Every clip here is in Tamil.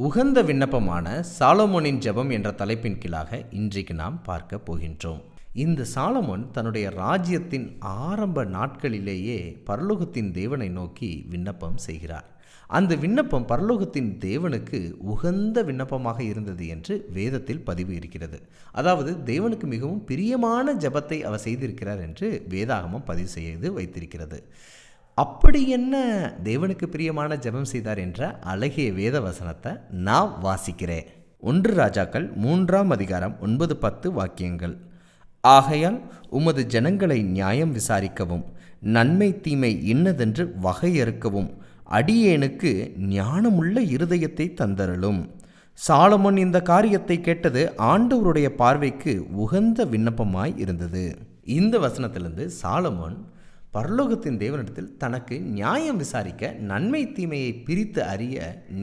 உகந்த விண்ணப்பமான சாலமோனின் ஜெபம் என்ற தலைப்பின் கீழாக இன்றைக்கு நாம் பார்க்க போகின்றோம். இந்த சாலமோன் தன்னுடைய ராஜ்யத்தின் ஆரம்ப நாட்களிலேயே பரலோகத்தின் தேவனை நோக்கி விண்ணப்பம் செய்கிறார். அந்த விண்ணப்பம் பரலோகத்தின் தேவனுக்கு உகந்த விண்ணப்பமாக இருந்தது என்று வேதத்தில் பதிவு இருக்கிறது. அதாவது தேவனுக்கு மிகவும் பிரியமான ஜெபத்தை அவர் செய்திருக்கிறார் என்று வேதாகமம் பதிவு செய்து வைத்திருக்கிறது. அப்படி என்ன தேவனுக்கு பிரியமான ஜெபம் செய்தார் என்ற அழகிய வேத வசனத்தை நான் வாசிக்கிறேன். 1 ராஜாக்கள் 3ஆம் அதிகாரம் 9-10 வாக்கியங்கள். ஆகையால் உமது ஜனங்களை நியாயம் விசாரிக்கவும் நன்மை தீமை இன்னதென்று வகையறுக்கவும் அடியேனுக்கு ஞானமுள்ள இருதயத்தை தந்தருளும். சாலமோன் இந்த காரியத்தை கேட்டது ஆண்டவருடைய பார்வைக்கு உகந்த விண்ணப்பமாய் இருந்தது. இந்த வசனத்திலிருந்து சாலமோன் பரலோகத்தின் தேவனிடத்தில் தனக்கு நியாயம் விசாரிக்க நன்மை தீமையை பிரித்து அறிய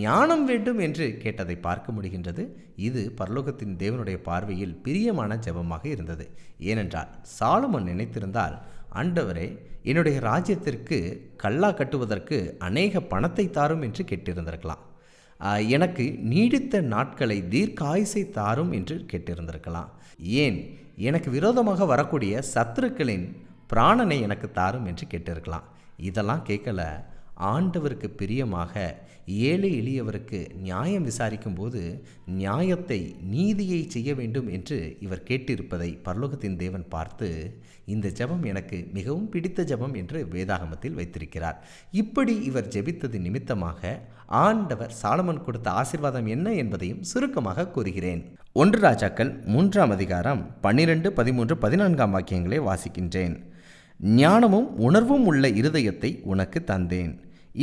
ஞானம் வேண்டும் என்று கேட்டதை பார்க்க முடிகின்றது. இது பரலோகத்தின் தேவனுடைய பார்வையில் பிரியமான ஜெபமாக இருந்தது. ஏனென்றால் சாலமோன் நினைத்திருந்தால், ஆண்டவரே, என்னுடைய ராஜ்யத்திற்கு கல்லா கட்டுவதற்கு அநேக பணத்தை தாரும் என்று கேட்டிருந்திருக்கலாம். எனக்கு நீடித்த நாட்களை தீர்க்காயுசை தாரும் என்று கேட்டிருந்திருக்கலாம். ஏன் எனக்கு விரோதமாக வரக்கூடிய சத்துருக்களின் பிராணனை எனக்கு தாரும் என்று கேட்டிருக்கலாம். இதெல்லாம் கேட்கல. ஆண்டவருக்கு பிரியமாக ஏழை எளியவருக்கு நியாயம் விசாரிக்கும் போது நியாயத்தை நீதியை செய்ய வேண்டும் என்று இவர் கேட்டிருப்பதை பரலோகத்தின் தேவன் பார்த்து, இந்த ஜெபம் எனக்கு மிகவும் பிடித்த ஜெபம் என்று வேதாகமத்தில் வைத்திருக்கிறார். இப்படி இவர் ஜெபித்தது நிமித்தமாக ஆண்டவர் சாலமோன் கொடுத்த ஆசீர்வாதம் என்ன என்பதையும் சுருக்கமாக கூறுகிறேன். 1 ராஜாக்கள் 3ஆம் அதிகாரம் 12, 13, 14 வாக்கியங்களை வாசிக்கின்றேன். ஞானமும் உணர்வும் உள்ள இருதயத்தை உனக்கு தந்தேன்.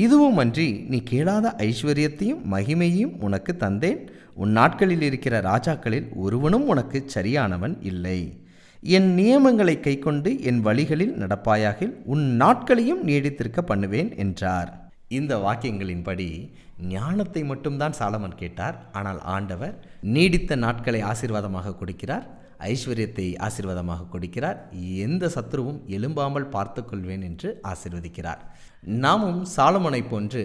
இதுவும் அன்றி நீ கேளாத ஐஸ்வர்யத்தையும் மகிமையையும் உனக்கு தந்தேன். உன் நாட்களில் இருக்கிற ராஜாக்களில் ஒருவனும் உனக்கு சரியானவன் இல்லை. என் நியமங்களை கைக்கொண்டு என் வழிகளில் நடப்பாயாகில் உன் நாட்களையும் நீடித்திருக்க பண்ணுவேன் என்றார். இந்த வாக்கியங்களின்படி ஞானத்தை மட்டும்தான் சாலமோன் கேட்டார். ஆனால் ஆண்டவர் நீடித்த நாட்களை ஆசீர்வாதமாக கொடுக்கிறார், ஐஸ்வர்யத்தை ஆசீர்வாதமாக கொடுக்கிறார், எந்த சத்துருவும் எழும்பாமல் பார்த்து கொள்வேன் என்று ஆசீர்வதிக்கிறார். நாமும் சாலமோனை போன்று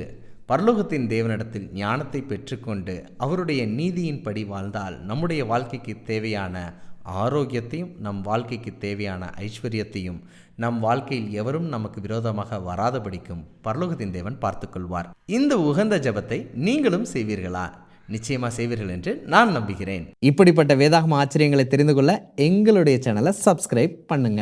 பரலோகத்தின் தேவனிடத்தில் ஞானத்தை பெற்றுக்கொண்டு அவருடைய நீதியின்படி வாழ்ந்தால் நம்முடைய வாழ்க்கைக்கு தேவையான ஆரோக்கியத்தையும் நம் வாழ்க்கைக்கு தேவையான ஐஸ்வர்யத்தையும் நம் வாழ்க்கையில் எவரும் நமக்கு விரோதமாக வராதபடிக்கும் பரலோகத்தின் தேவன் பார்த்துக்கொள்வார். இந்த உகந்த ஜெபத்தை நீங்களும் செய்வீர்களா? நிச்சயமாக செய்வீர்கள் என்று நான் நம்புகிறேன். இப்படிப்பட்ட வேதாகம ஆச்சரியங்களை தெரிந்து கொள்ள எங்களுடைய சேனலை சப்ஸ்கிரைப் பண்ணுங்க.